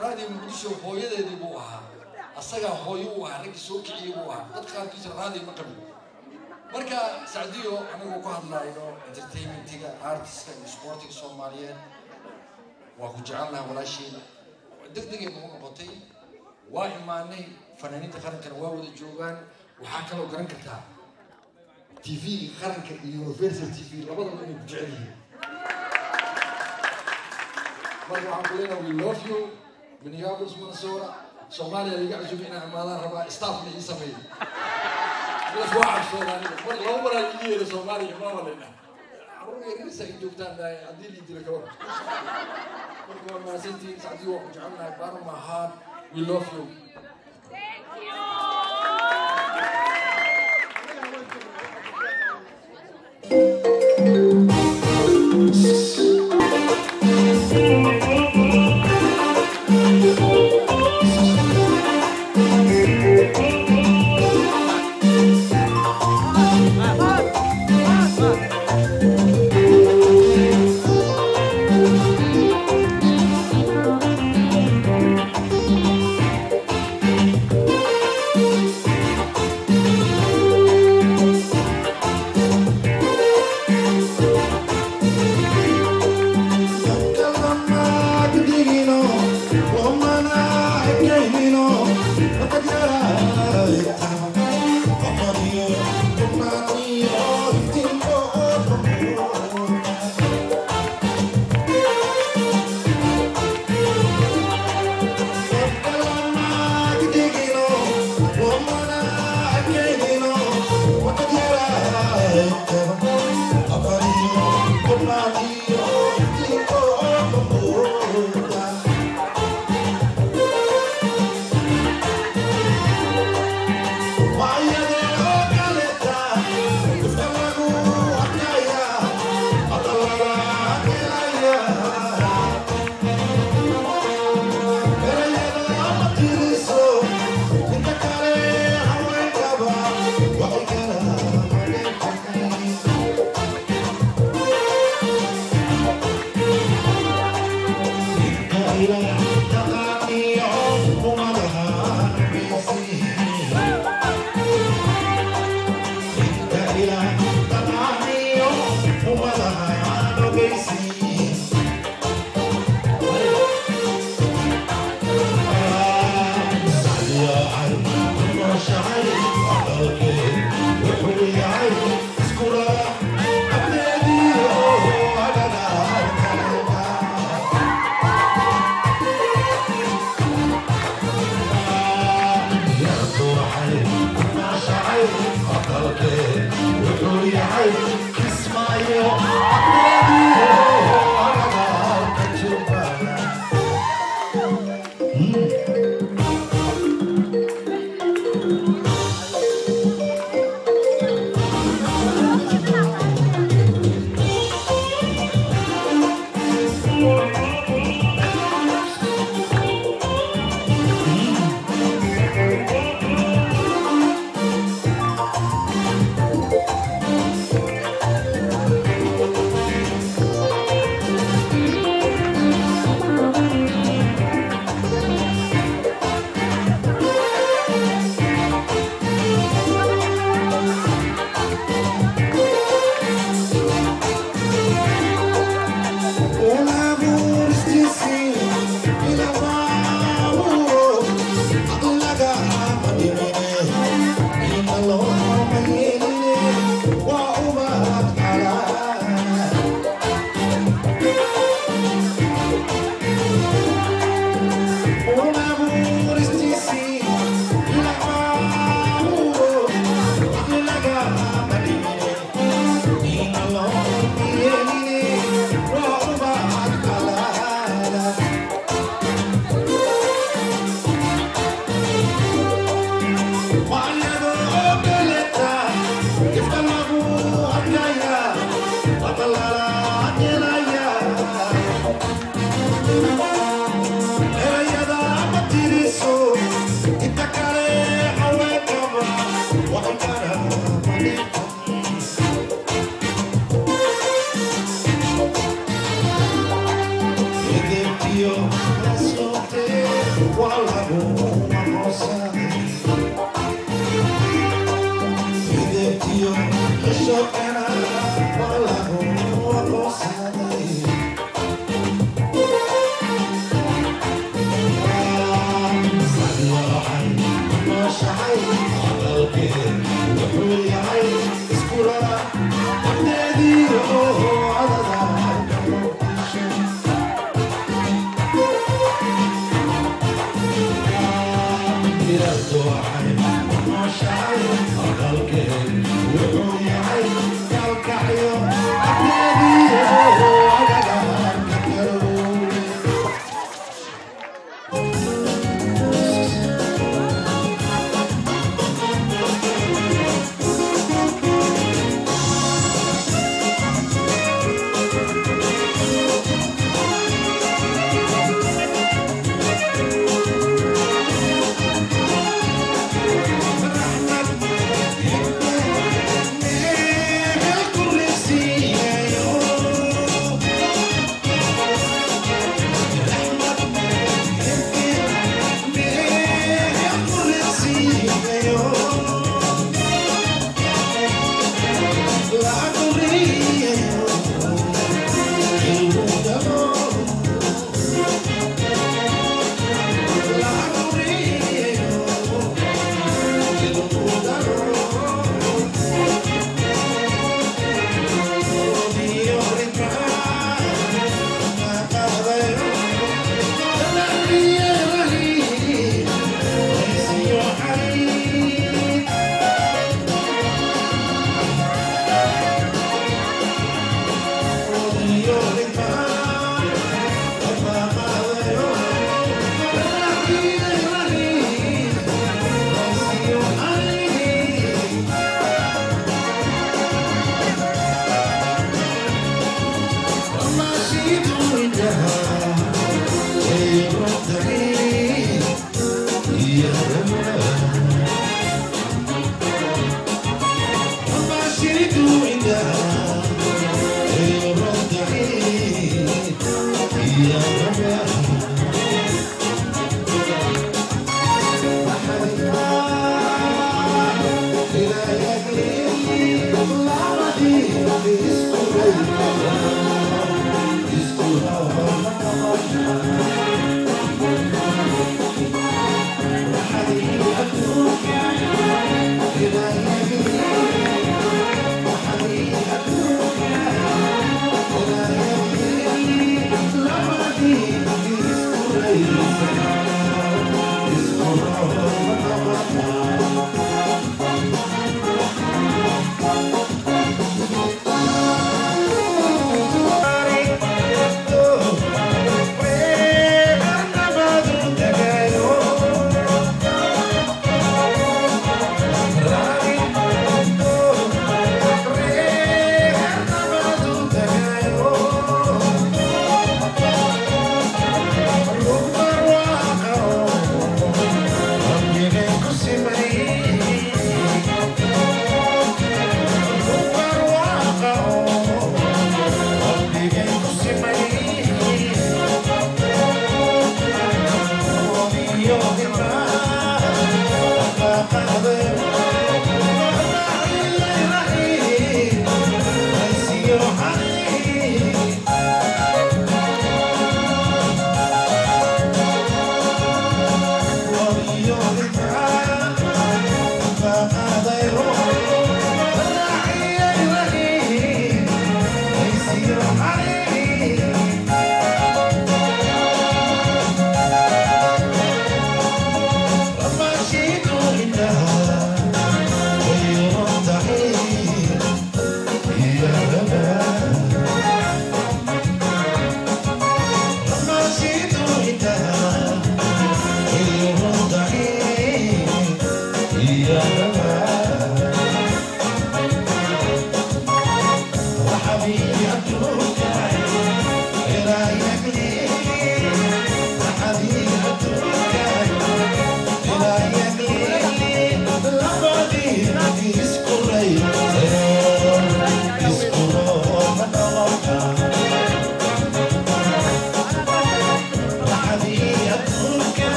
رادي مقدشو هويدي بوها أصلا هويوها رجع سوق عيوها تدخل كيس رادي مقبل مركا سعديو أنا أقول كهذا لا إنه entertainment تيجا artist sporting Somalian وكجعلنا ولا شيء دقيقة بقول قطي وإيماني فنانين تخرج كانوا واود الجوجان وحكوا قرن كتاب تي في خرج يونيفرسال تي في لبضل إنه بجعله مرة عملنا we love you Minneapolis Minnesota Somalia اللي قاعد يجمعنا عمالها ربع استاف اللي يسميه بس واحد سوداني مرة عمره اللي يجي لسوماليا ما ولنا عروي لسه يجوبتان ده عدي لي يدير كور مرة ما سنتي سعدي وقت جعلنا بارو ما هاد we love you Okay.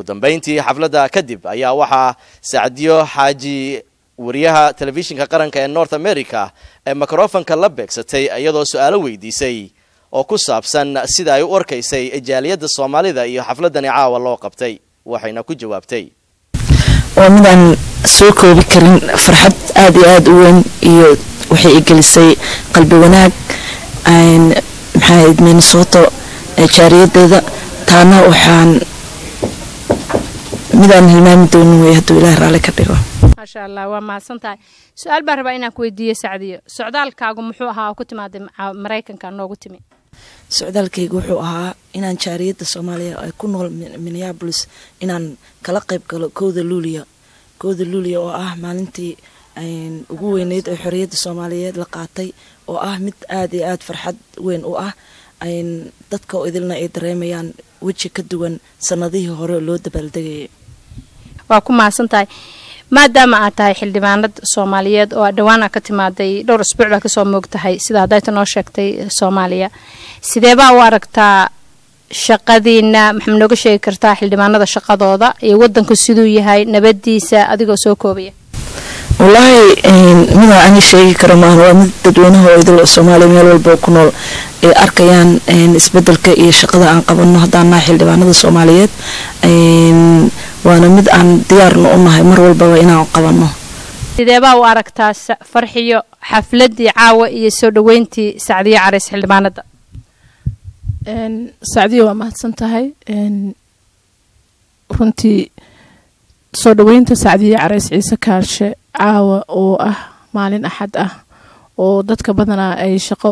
ugu dambeyntii xafladda kadib ayaa waxaa Sacdiyo Xaaji wariyaha telefishinka qaranka ee North America ee microfonka la beegsatay iyadoo su'aalo weydiisay oo ku saabsan sida ay u arkaysay jaaliyadda Soomaalida iyo xafladdan caawa loo qabtay waxayna ku jawaabtay ومن سوق بكرين فرحت آد وين وحي إجلسي قلبي وناك عن محايد من صوته جاريد ذا تانا وحان مدان هلمان دون ويهدو إله رالي كبيرو ما شاء الله وما سنتاي سؤال باربا إنا كويدية سعدية سعودال كاغو محوها وكنت مريكان كان نوغو تمي socdaalkaygu wuxuu ahaa inaan jaariyadda Soomaaliya ay ku nool Minneapolis inaan kala qayb galo kooda luuliya oo ah maalintii ugu weyneed ee xorriyadda Soomaaliyeed la qaatay oo ah mid aad iyo aad farxad weyn u ah dadka oo idilna ay dareemayaan waji ka duwan sanadihii hore loo dabaaldegay waa ku maasantahay maadaama aad tahay xildhibaanad Soomaaliyeed oo dhawaan ka timaaday dhowr isbuuc ka soo moogtahay sida hadayta noo sheegtay Soomaaliya sidee baa u aragtaa shaqadiina maxay nooga sheegi kartaa xildhibaanada shaqadooda iyo wadanku sidoo yahay nabadiisa adigoo soo koobaya wallahi mida aan sheegi karo ma waa mid dadweynaha idil Soomaaliya meel walba ku nool ay arkayaan isbedelka iyo shaqada aan qabanno hadana xildhibaanada Soomaaliyeed waana mid aan diyaarno u nahay mar walba inaan qabanno sidee baa u aragtaa farxiyo xafladii caawa iyo soo dhaweyntii Sacdiyo Careys xildhibaanada Sacdiyo waa mahadsantahay runtii soo dhaweynta Sacdiyo Careys Ciise Kaarshe caawa oo ah maalin axad ah oo dadka badanaa ay shaqo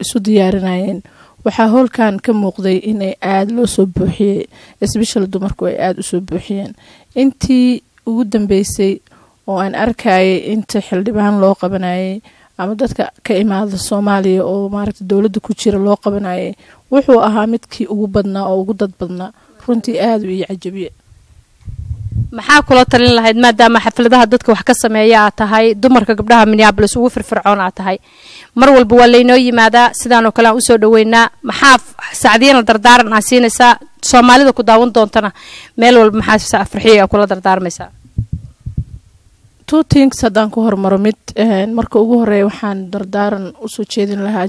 isu diyaarinayeen waxaa hoolkan ka muuqday inay aad loo soo buuxiyay especially dumarku ay aad u soo buuxiyeen intii ugu dambeysay oo aan arkayay inta xildhibaan loo qabanayay ama dadka ka imaada Soomaaliya oo maaragtay dawladda ku jira loo qabanayay wuxuu ahaa midkii ugu badnaa oo ugu dad badnaa runtii aad u cajabiye maxaa kula talin lahayd maadaama xafladaha dadka wax ka sameeya tahay dumarka gabdhaha Minneapolis ugu firfircoon tahay mar walba waa leeynoo yimaada sidaan oo kale aan u soo dhaweynaa maxaa Sacdiyana dardaaran siinaysa Soomaalida ku daawan doontana meel walba maxaa farxiyo kula dardaarmaysa two things hadaan ku hormaro mid marka ugu horeeyo waxaan dardaaran u soo jeedin lahaa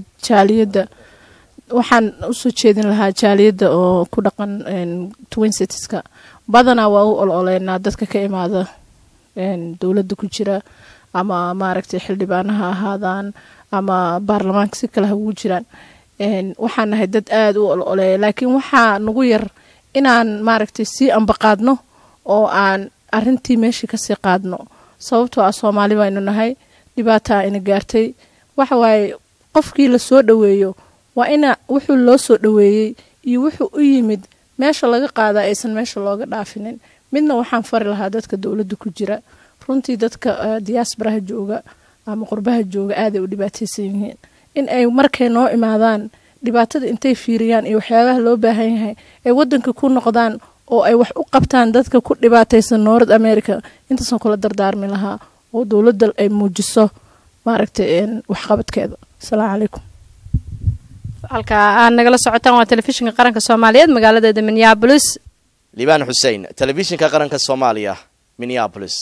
jaaliyadda oo ku dhaqan Twin Citieska badana waa u ololeynaa dadka ka imaada dawladda ku jira ama maaragtay xildhibaanaha ahaadaan ama baarlamaanka si kala ugu jiraan waxaan nahay dad aad u ololeeya laakiin waxa nagu yar inaan maaragtay si ambaqaadno oo aan arintii meeshii ka sii qaadno sababtoo ah Soomaali baynu nahay dhibaato ina gaartay waxa waaye qofkii la soo dhaweeyo waa ina wuxuu loo soo dhaweeyay iyo wuxuu u yimid meesha laga qaada aysan meesha looga dhaafinin midna waxaan fari lahaa dadka dawladda ku jira runtii dadka diaspora jooga ama qurbaha jooga aad u dhibaataysan yihiin in ay markay noo imaadaan dhibaatada intay fiiriyaan iyo waxyaabaha loo baahan yahay ay wadanka ku noqdaan oo ay wax u qabtaan dadka ku dhibaataysan North America intaasoo kala dardaarmi lahaa oo dawladda ay muujiso maaragtay wax qabadkeeda assalaamu calaykum halka aan nagala socotaan waa telefishinka qaranka Soomaaliyeed magaalada Minneapolis Liban Hussein telefishinka qaranka Soomaaliya Minneapolis